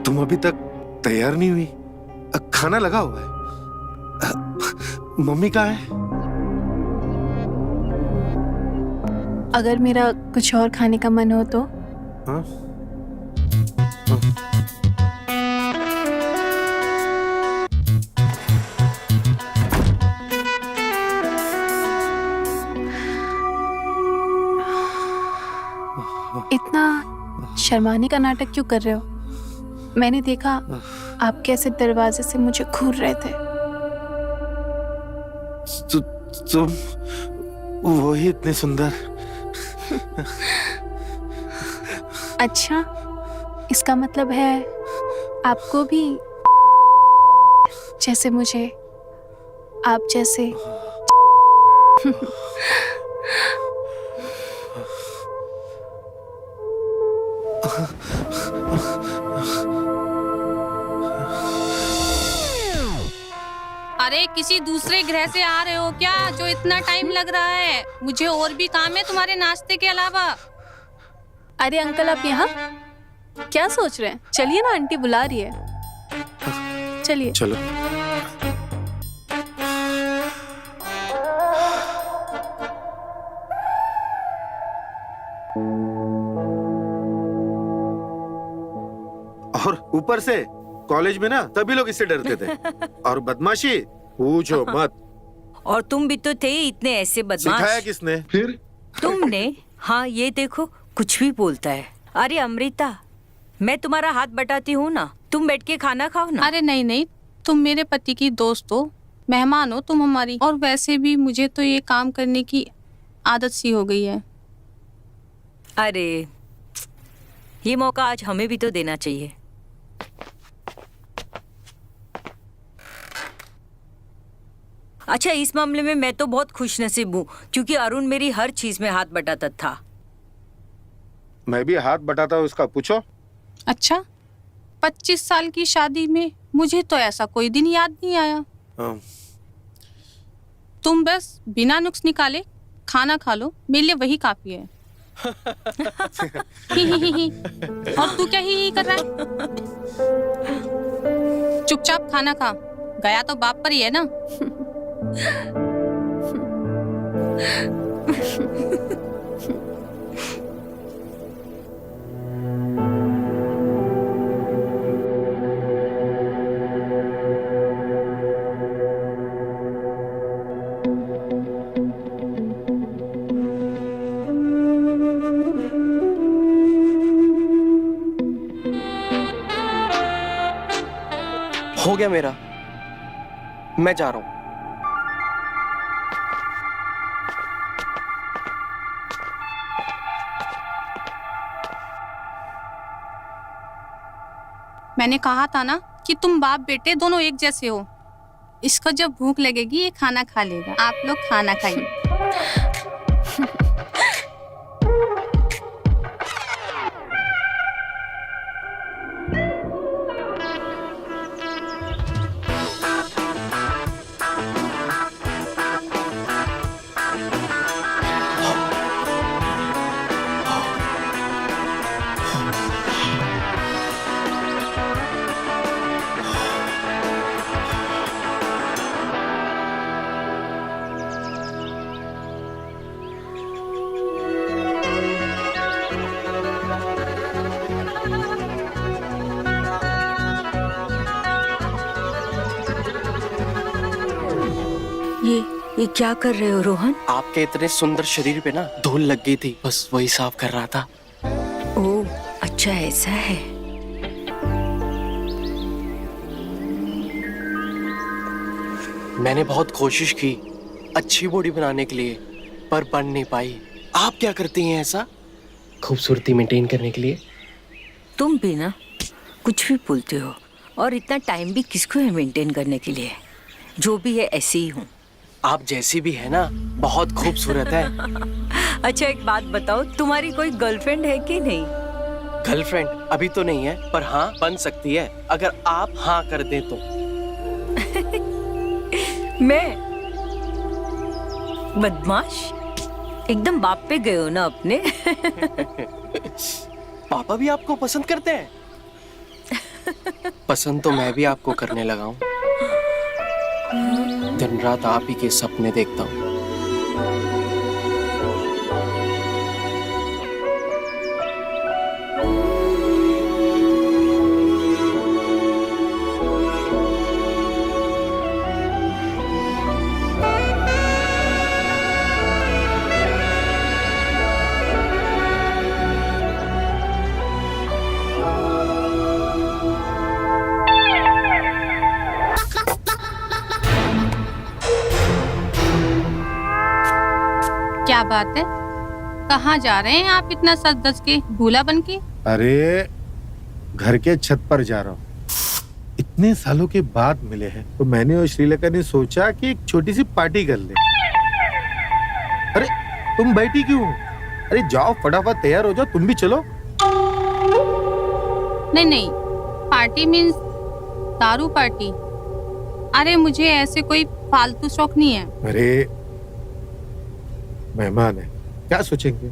तुम अभी तक तैयार नहीं हुई? खाना लगा हुआ है। मम्मी कहाँ है? अगर मेरा कुछ और खाने का मन हो तो? हाँ? इतना शर्माने का नाटक क्यों कर रहे हो? मैंने देखा आप कैसे दरवाजे से मुझे घूर रहे थे। तुम वही इतने सुंदर। अच्छा, इसका मतलब है आपको भी जैसे मुझे, आप जैसे अरे किसी दूसरे ग्रह से आ रहे हो क्या जो इतना टाइम लग रहा है? मुझे और भी काम है तुम्हारे नाश्ते के अलावा। अरे अंकल, आप यहाँ क्या सोच रहे हैं? चलिए ना, आंटी बुला रही है। चलिए। चलो। और ऊपर से कॉलेज में ना सभी लोग इससे डरते थे। और बदमाशी पूछो मत। और तुम भी तो थे इतने ऐसे बदमाश। सिखाया किसने? फिर तुमने। हाँ, ये देखो कुछ भी बोलता है। अरे अमृता, मैं तुम्हारा हाथ बटाती हूँ ना, तुम बैठ के खाना खाओ ना। अरे नहीं नहीं, तुम मेरे पति की दोस्त हो, मेहमान हो तुम हमारी। और वैसे भी मुझे तो ये काम करने की आदत सी हो गई है। अरे ये मौका आज हमें भी तो देना चाहिए। अच्छा, इस मामले में मैं तो बहुत खुशनसीब हूँ क्योंकि अरुण मेरी हर चीज में हाथ बटाता था। मैं भी हाथ बटाता हूँ उसका, पूछो। अच्छा, 25 साल की शादी में मुझे तो ऐसा कोई दिन याद नहीं आया। तुम बस बिना नुक्स निकाले खाना खा लो, मेरे लिए वही काफी है। ही। और तू क्या ही कर रहा है? चुपचाप खाना खा, गया तो बाप पर ही है ना। हो गया मेरा, मैं जा रहा हूं। मैंने कहा था ना कि तुम बाप बेटे दोनों एक जैसे हो। इसको जब भूख लगेगी ये खाना खा लेगा। आप लोग खाना खाइए। ये क्या कर रहे हो रोहन? आपके इतने सुंदर शरीर पे ना धूल लग गई थी, बस वही साफ कर रहा था। ओह, अच्छा ऐसा है। मैंने बहुत कोशिश की अच्छी बॉडी बनाने के लिए, पर बन नहीं पाई। आप क्या करती हैं ऐसा खूबसूरती मेंटेन करने के लिए? तुम भी ना कुछ भी बोलते हो। और इतना टाइम भी किसको है मेंटेन करने के लिए? जो भी है ऐसे ही हूँ। आप जैसी भी है ना, बहुत खूबसूरत है। अच्छा एक बात बताओ, तुम्हारी कोई गर्लफ्रेंड है कि नहीं? गर्लफ्रेंड अभी तो नहीं है, पर हाँ बन सकती है अगर आप हाँ कर दें तो। मैं बदमाश, एकदम बाप पे गए हो ना अपने। पापा भी आपको पसंद करते हैं? पसंद तो मैं भी आपको करने लगा हूँ। दिन रात आप ही के सपने देखता हूँ। क्या बात है, कहाँ जा रहे हैं आप इतना सज धज के, दूल्हा बन के? अरे घर के छत पर जा रहा हूँ। इतने सालों के बाद मिले हैं तो मैंने और श्रीलेखा ने सोचा कि एक छोटी सी पार्टी कर ले। अरे तुम बैठी क्यों? अरे जाओ फटाफट तैयार हो जाओ, तुम भी चलो। नहीं नहीं, पार्टी मीन्स दारू पार्टी। अरे मुझे ऐसे कोई फालतू शौक नहीं है। अरे मेहमान है, क्या सोचेंगे?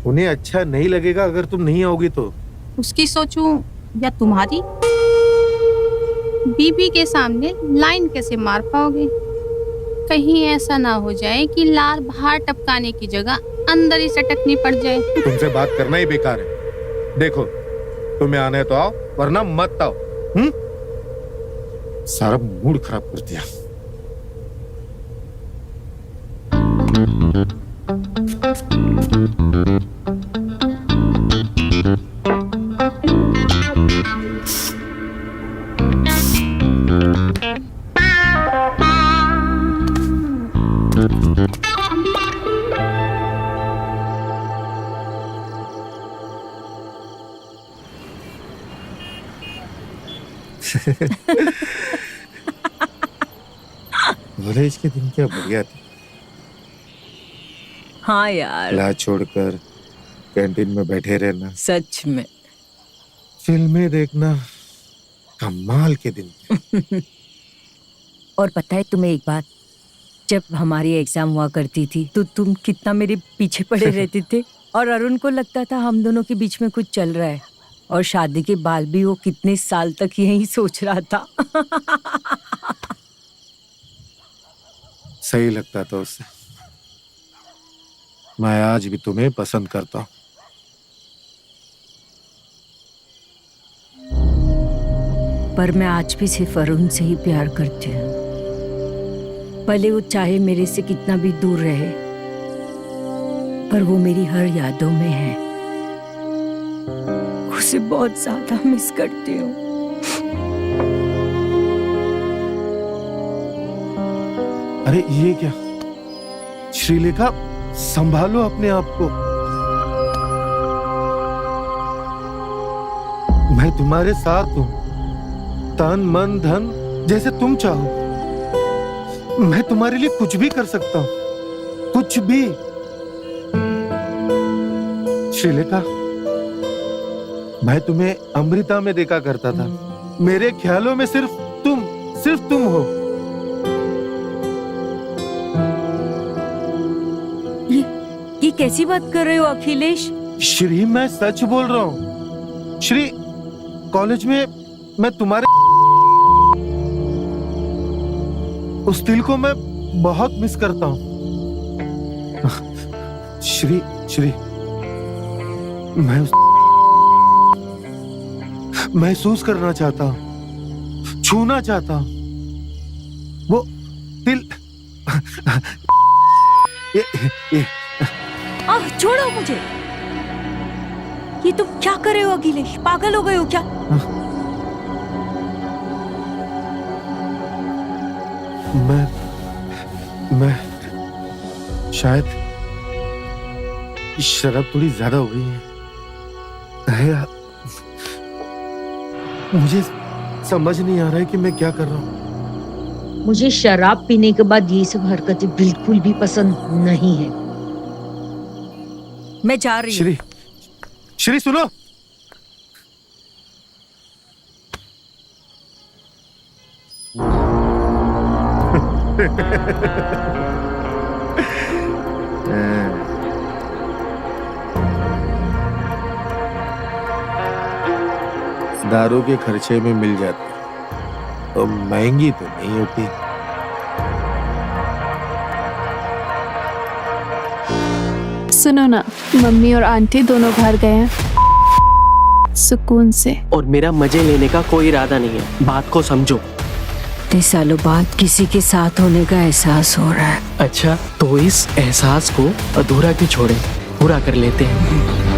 उन्हें अच्छा नहीं लगेगा अगर तुम नहीं आओगी तो। उसकी सोचूं या तुम्हारी? बीबी के सामने लाइन कैसे मार पाओगे? कहीं ऐसा ना हो जाए कि लार बाहर टपकाने की जगह अंदर ही सटकनी पड़ जाए। तुमसे बात करना ही बेकार है। देखो तुम्हें आना है तो आओ, वरना मत आओ। सारा मूड खराब कर दिया। कॉलेज के दिन क्या बढ़िया थे। हाँ यार, क्लास छोड़कर कैंटीन में बैठे रहना, सच में। फिल्में देखना, कमाल के दिन थे। और पता है तुम्हें एक बात, जब हमारी एग्जाम हुआ करती थी तो तुम कितना मेरे पीछे पड़े रहते थे और अरुण को लगता था हम दोनों के बीच में कुछ चल रहा है। और शादी के बाद भी वो कितने साल तक यही सोच रहा था। सही लगता था उससे। मैं आज भी तुम्हें पसंद करता हूँ। पर मैं आज भी सिर्फ अरुण से ही प्यार करती हूँ, भले वो चाहे मेरे से कितना भी दूर रहे, पर वो मेरी हर यादों में है। उसे बहुत ज्यादा मिस करती हूँ। अरे ये क्या? श्रीलेखा संभालो अपने आप को। मैं तुम्हारे साथ हूँ, तन मन धन जैसे तुम चाहो। मैं तुम्हारे लिए कुछ भी कर सकता हूँ, कुछ भी। श्रीलेखा, मैं तुम्हें अमृता में देखा करता था। मेरे ख्यालों में सिर्फ तुम हो। ये कैसी बात कर रहे हो अखिलेश? श्री, मैं सच बोल रहा हूँ। श्री, कॉलेज में मैं तुम्हारे उस दिल को मैं बहुत मिस करता हूँ। श्री, मैं महसूस करना चाहता हूँ, छूना चाहता हूँ वो दिल। ये छोड़ो मुझे। ये तुम क्या कर रहे हो अखिलेश? पागल हो गए हो क्या? मैं शायद शराब थोड़ी ज्यादा हो गई है। मुझे समझ नहीं आ रहा है कि मैं क्या कर रहा हूँ। मुझे शराब पीने के बाद ये सब हरकतें बिल्कुल भी पसंद नहीं है। मैं जा रही हूँ। श्री सुनो। दारू के खर्चे में मिल जाती, तो महंगी तो नहीं होती। सुनो ना, मम्मी और आंटी दोनों घर गए हैं सुकून से। और मेरा मजे लेने का कोई इरादा नहीं है, बात को समझो। इतने सालों बाद किसी के साथ होने का एहसास हो रहा है। अच्छा, तो इस एहसास को अधूरा क्यों छोड़े, पूरा कर लेते हैं।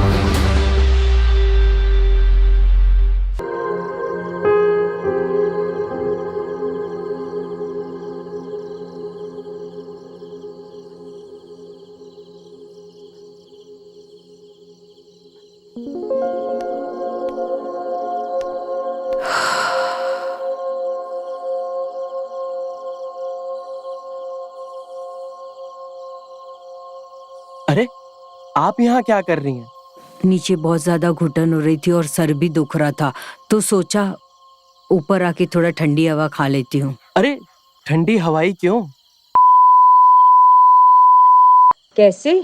अरे, आप यहाँ क्या कर रही हैं? नीचे बहुत ज्यादा घुटन हो रही थी और सर भी दुख रहा था, तो सोचा ऊपर आके थोड़ा ठंडी हवा खा लेती हूँ। अरे, ठंडी हवाई क्यों? कैसे?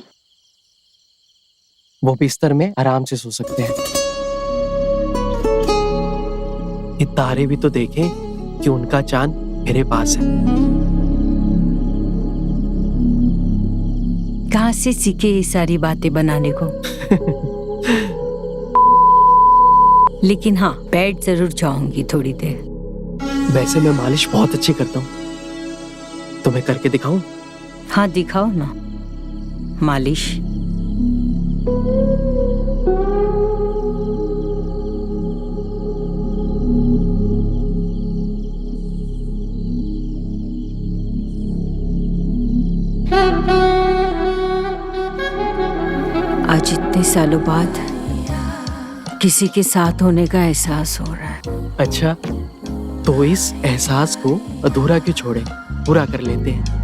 वो बिस्तर में आराम से सो सकते हैं। ये तारे भी तो देखें कि उनका चांद मेरे पास है। कहाँ से सीखे ये सारी बातें बनाने को? लेकिन हाँ, बैठ जरूर जाऊंगी थोड़ी देर। वैसे मैं मालिश बहुत अच्छी करता हूँ, तुम्हें करके दिखाऊं? हाँ, दिखाओ ना मालिश। आज इतने सालों बाद किसी के साथ होने का एहसास हो रहा है। अच्छा, तो इस एहसास को अधूरा क्यों छोड़े, पूरा कर लेते हैं।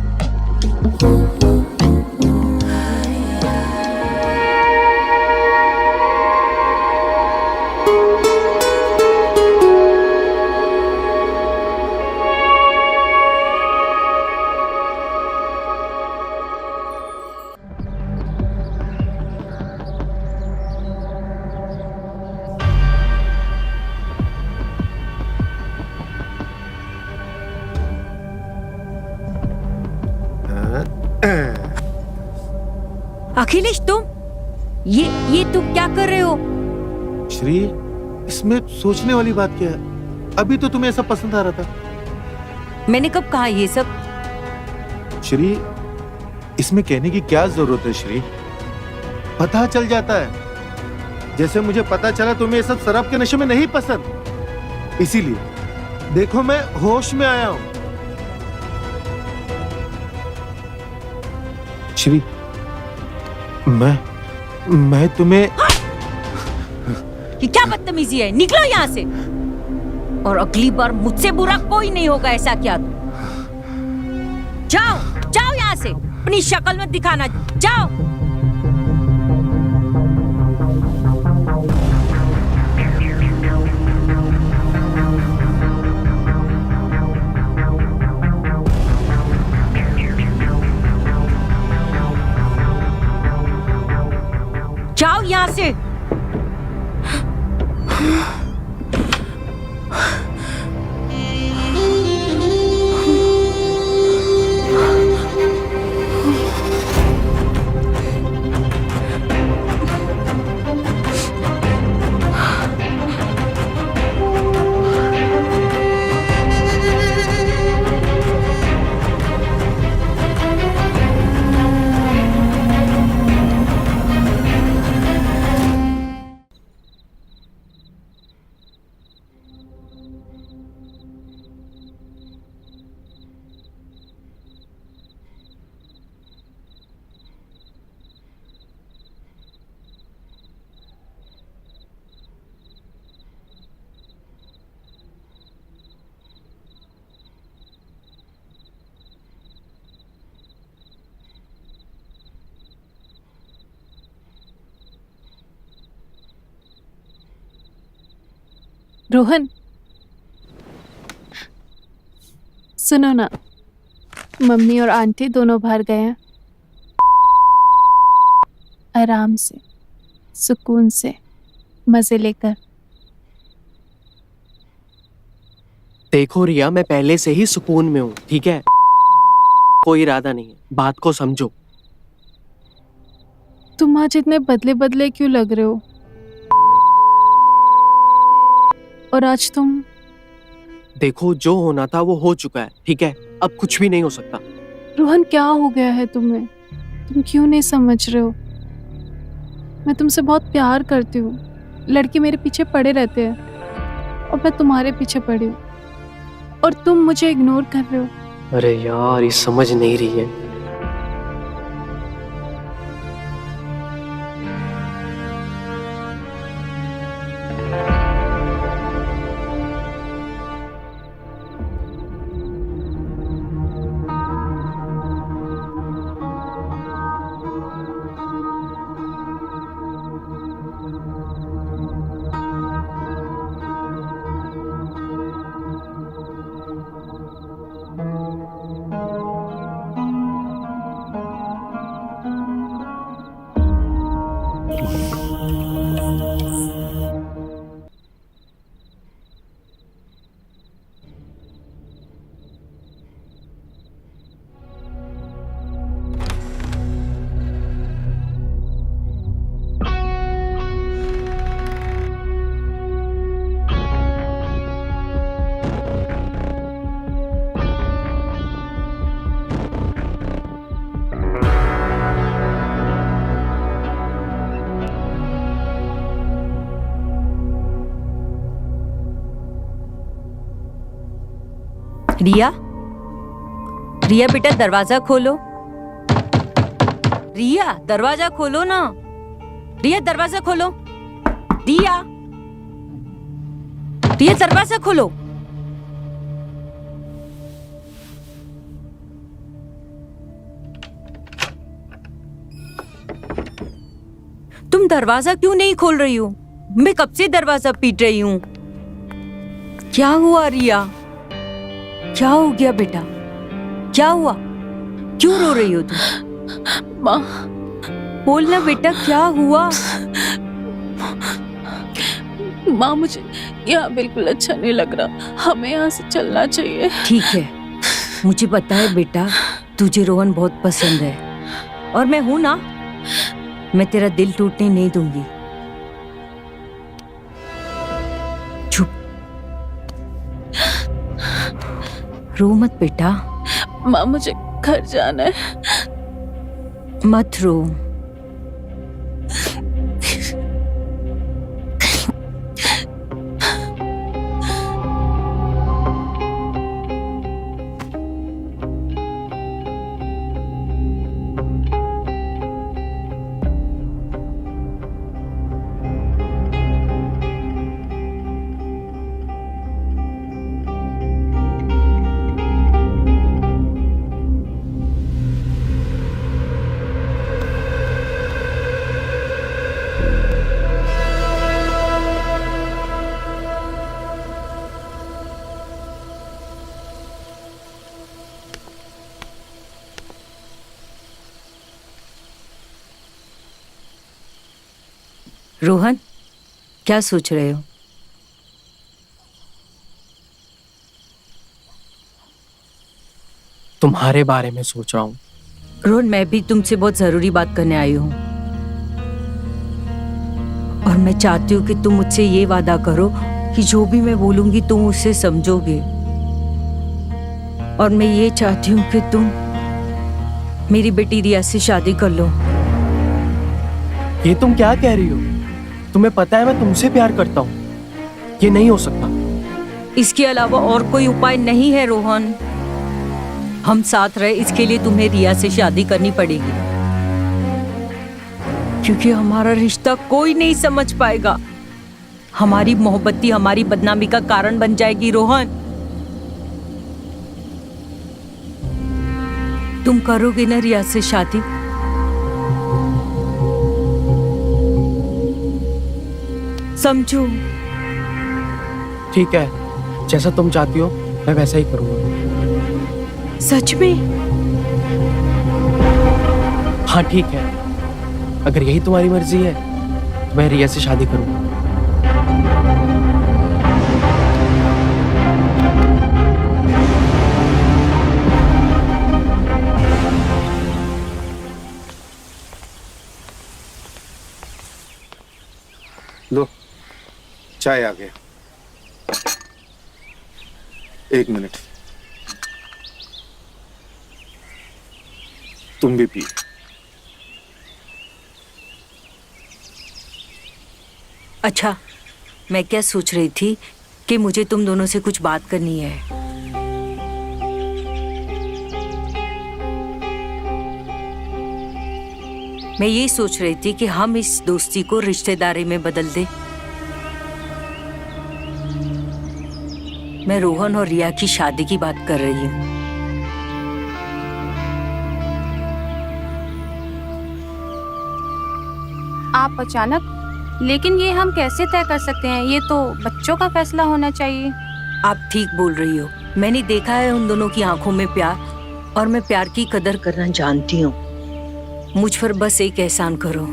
अखिलेश, तुम ये तुम क्या कर रहे हो? श्री, इसमें सोचने वाली बात क्या है? अभी तो तुम्हें ऐसा पसंद आ रहा था। मैंने कब कहा ये सब? श्री, इसमें कहने की क्या जरूरत है श्री? पता चल जाता है। जैसे मुझे पता चला तुम्हें ये सब शराब के नशे में नहीं पसंद, इसीलिए देखो मैं होश में आया हूं। श्री, मैं तुम्हें। ये क्या बदतमीजी है? निकलो यहाँ से, और अगली बार मुझसे बुरा कोई नहीं होगा ऐसा क्या? जाओ जाओ यहाँ से, अपनी शक्ल मत दिखाना, जाओ। जाओ यहाँ से। रोहन, सुनो ना, मम्मी और आंटी दोनों बाहर गए हैं आराम से, सुकून से, मजे लेकर। देखो रिया, मैं पहले से ही सुकून में हूँ, ठीक है? कोई इरादा नहीं है, बात को समझो। तुम आज इतने बदले बदले क्यों लग रहे हो? और आज तुम... देखो, जो होना था वो हो चुका है, ठीक है? अब कुछ भी नहीं हो सकता। रोहन, क्या हो गया है तुम्हें? तुम क्यों नहीं समझ रहे हो? मैं तुमसे बहुत प्यार करती हूँ। लड़के मेरे पीछे पड़े रहते हैं और मैं तुम्हारे पीछे पड़ी हूँ, और तुम मुझे इग्नोर कर रहे हो। अरे यार, ये समझ नहीं रही है। रिया, रिया बेटा, दरवाजा खोलो। रिया, दरवाजा खोलो ना। रिया, दरवाजा खोलो। रिया, रिया, दरवाजा खोलो। तुम दरवाजा क्यों नहीं खोल रही हो? मैं कब से दरवाजा पीट रही हूँ। क्या हुआ रिया? क्या हो गया बेटा? क्या हुआ? क्यों रो रही हो तुम? माँ, बोलना बेटा, क्या हुआ? माँ, मुझे यहाँ बिल्कुल अच्छा नहीं लग रहा। हमें यहाँ से चलना चाहिए। ठीक है, मुझे पता है बेटा, तुझे रोहन बहुत पसंद है, और मैं हूं ना, मैं तेरा दिल टूटने नहीं दूंगी। चुप, रो मत बेटा। माँ, मुझे घर जाना है। मत रो। रोहन, क्या सोच रहे हो? तुम्हारे बारे में सोच रहा हूँ। रोहन, मैं भी तुमसे बहुत जरूरी बात करने आई हूँ, और मैं चाहती हूँ कि तुम मुझसे ये वादा करो कि जो भी मैं बोलूंगी तुम उसे समझोगे, और मैं ये चाहती हूँ कि तुम मेरी बेटी रिया से शादी कर लो। ये तुम क्या कह रही हो? तुम्हें पता है मैं तुमसे प्यार करता हूँ। ये नहीं हो सकता। इसके अलावा और कोई उपाय नहीं है रोहन। हम साथ रहे, इसके लिए तुम्हें रिया से शादी करनी पड़ेगी, क्योंकि हमारा रिश्ता कोई नहीं समझ पाएगा। हमारी मोहब्बत ही हमारी बदनामी का कारण बन जाएगी रोहन। तुम करोगे ना रिया से शादी? समझो। ठीक है, जैसा तुम चाहती हो मैं वैसा ही करूंगा। सच में? हाँ ठीक है, अगर यही तुम्हारी मर्जी है तो मैं रिया से शादी करूंगा। चाय आ गया। 1 मिनट, तुम भी पियो। अच्छा, मैं क्या सोच रही थी कि मुझे तुम दोनों से कुछ बात करनी है। मैं ये सोच रही थी कि हम इस दोस्ती को रिश्तेदारी में बदल दें। मैं रोहन और रिया की शादी की बात कर रही हूँ। आप अचानक? लेकिन ये हम कैसे तय कर सकते हैं? ये तो बच्चों का फैसला होना चाहिए। आप ठीक बोल रही हो। मैंने देखा है उन दोनों की आंखों में प्यार, और मैं प्यार की कदर करना जानती हूँ। मुझ पर बस एक एहसान करो,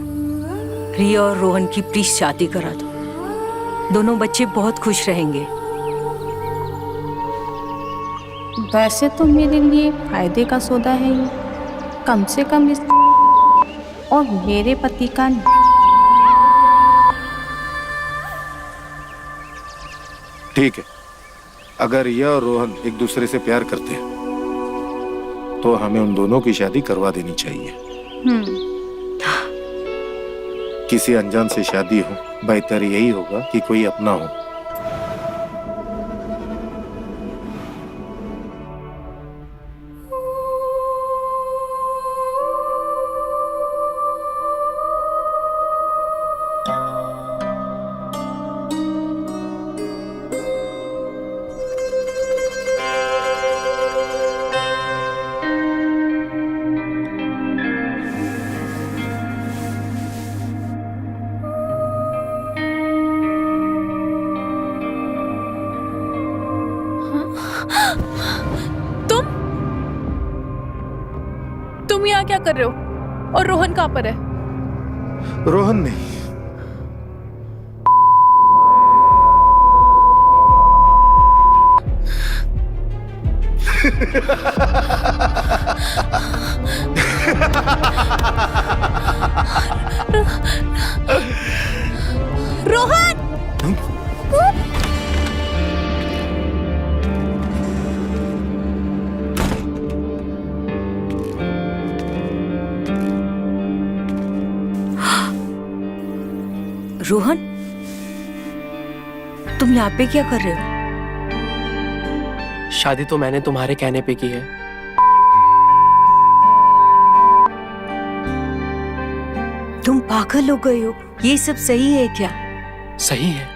रिया और रोहन की प्लीज शादी करा दो। दोनों बच्चे बहुत खुश रहेंगे। वैसे तो मेरे लिए फायदे का सौदा है ये, कम से कम इस और मेरे पति का। ठीक है, अगर रिया और रोहन एक दूसरे से प्यार करते हैं तो हमें उन दोनों की शादी करवा देनी चाहिए। किसी अनजान से शादी हो, बेहतर यही होगा कि कोई अपना हो। तुम यहाँ क्या कर रहे हो? और रोहन कहाँ पर है? रोहन नहीं, रोहन! रोहन, तुम यहाँ पे क्या कर रहे हो? शादी तो मैंने तुम्हारे कहने पे की है। तुम पागल हो गए हो? ये सब सही है क्या? सही है,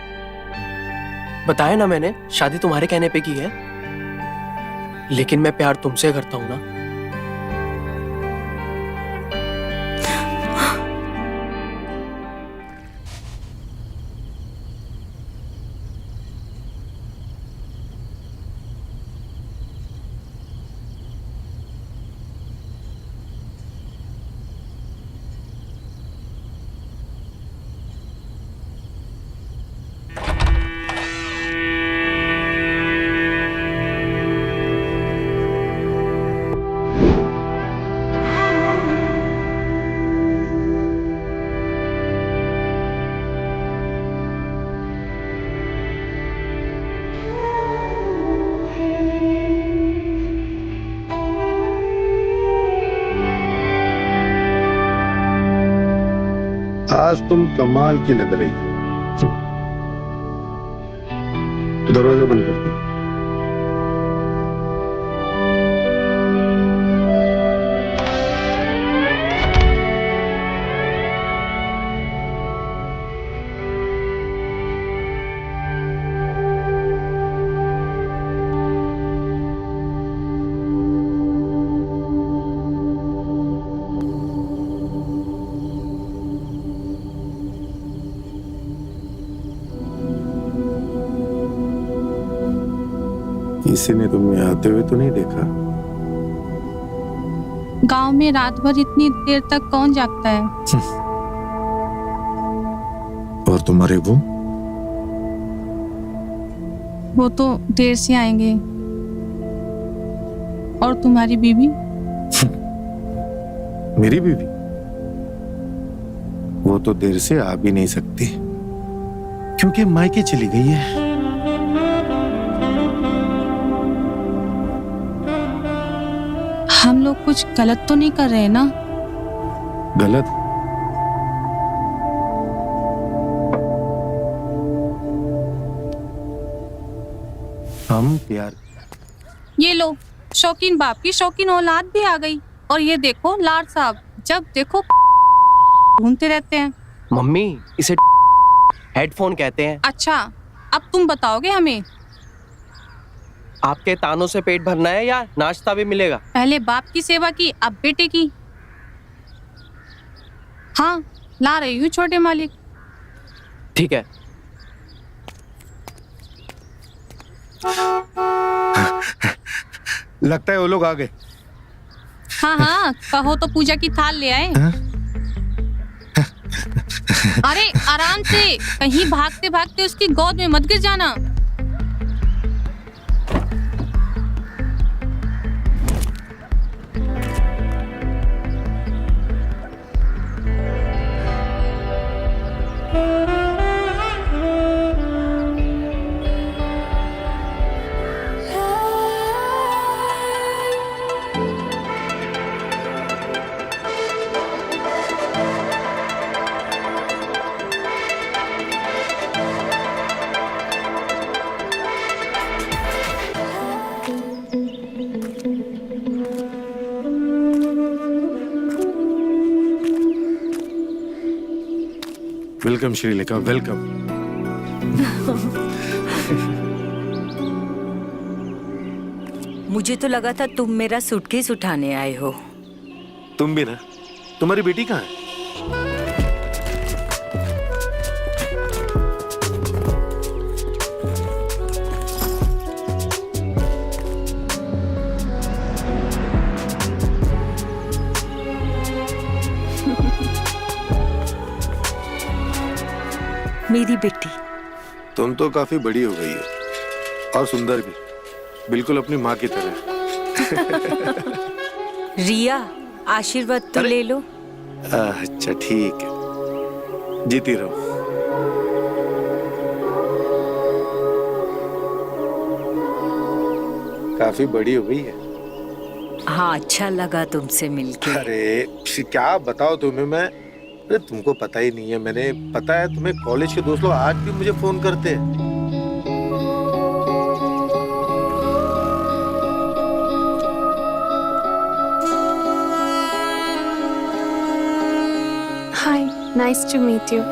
बताया ना मैंने, शादी तुम्हारे कहने पे की है। लेकिन मैं प्यार तुमसे करता हूं ना। आज तुम कमाल की लग रही हो। दरवाजा बंद कर दो। किसी ने तुम्हें आते हुए तो नहीं देखा? गांव में रात भर इतनी देर तक कौन जागता है? और तुम्हारे वो तो देर से आएंगे। और तुम्हारी बीवी? मेरी बीवी वो तो देर से आ भी नहीं सकती, क्योंकि मायके चली गई है। हम लोग कुछ गलत तो नहीं कर रहे ना? गलत? हम प्यार। ये लो, शौकीन बाप की शौकीन औलाद भी आ गई। और ये देखो लाड साहब, जब देखो ढूंढते रहते हैं। मम्मी, इसे हेडफोन कहते हैं। अच्छा, अब तुम बताओगे हमें? आपके तानों से पेट भरना है या नाश्ता भी मिलेगा? पहले बाप की सेवा की, अब बेटे की। हाँ, ला रही हूँ छोटे मालिक। ठीक है। लगता है वो लोग आ गए। हाँ हाँ, कहो तो पूजा की थाल ले आए। अरे आराम से, कहीं भागते भागते उसकी गोद में मत गिर जाना। Welcome Shrilekha, welcome. मुझे तो लगा था तुम मेरा सूटकेस उठाने आए हो। तुम भी ना। तुम्हारी बेटी कहाँ है? मेरी बेटी। तुम तो काफी बड़ी हो गई हो और सुंदर भी, बिल्कुल अपनी माँ की तरह। रिया, आशीर्वाद तो ले लो। अच्छा ठीक है, जीती रहो। काफी बड़ी हो गई है। हाँ, अच्छा लगा तुमसे मिलके। अरे क्या बताओ तुम्हें मैं। अरे तुमको पता ही नहीं है, मैंने पता है तुम्हें कॉलेज के दोस्त लोग आज भी मुझे फोन करते हैं। Hi, nice to meet you.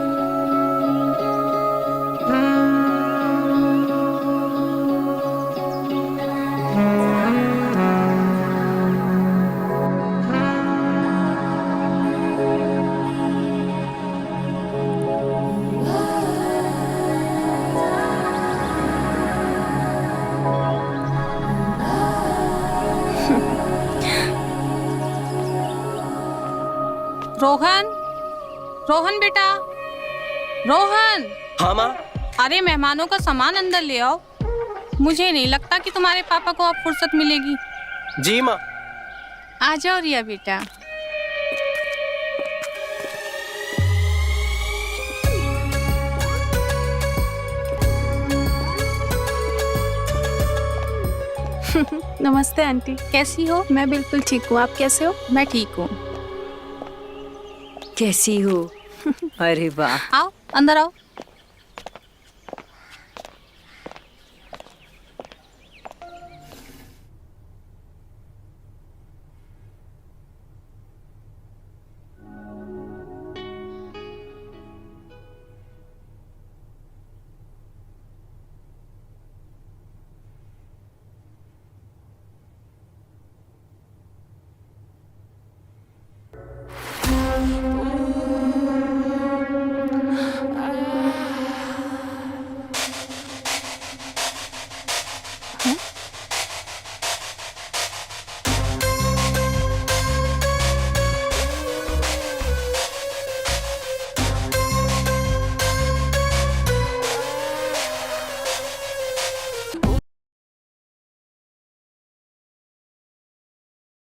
Rohan, Rohan बेटा, रोहन। हाँ माँ। अरे मेहमानों का सामान अंदर ले आओ। मुझे नहीं लगता कि तुम्हारे पापा को अब फुर्सत मिलेगी। जी माँ। आ जाओ रिया बेटा। नमस्ते आंटी। कैसी हो? मैं बिल्कुल ठीक हूँ, आप कैसे हो? मैं ठीक हूँ। कैसी हो? अरे वाह। आओ अंदर आओ।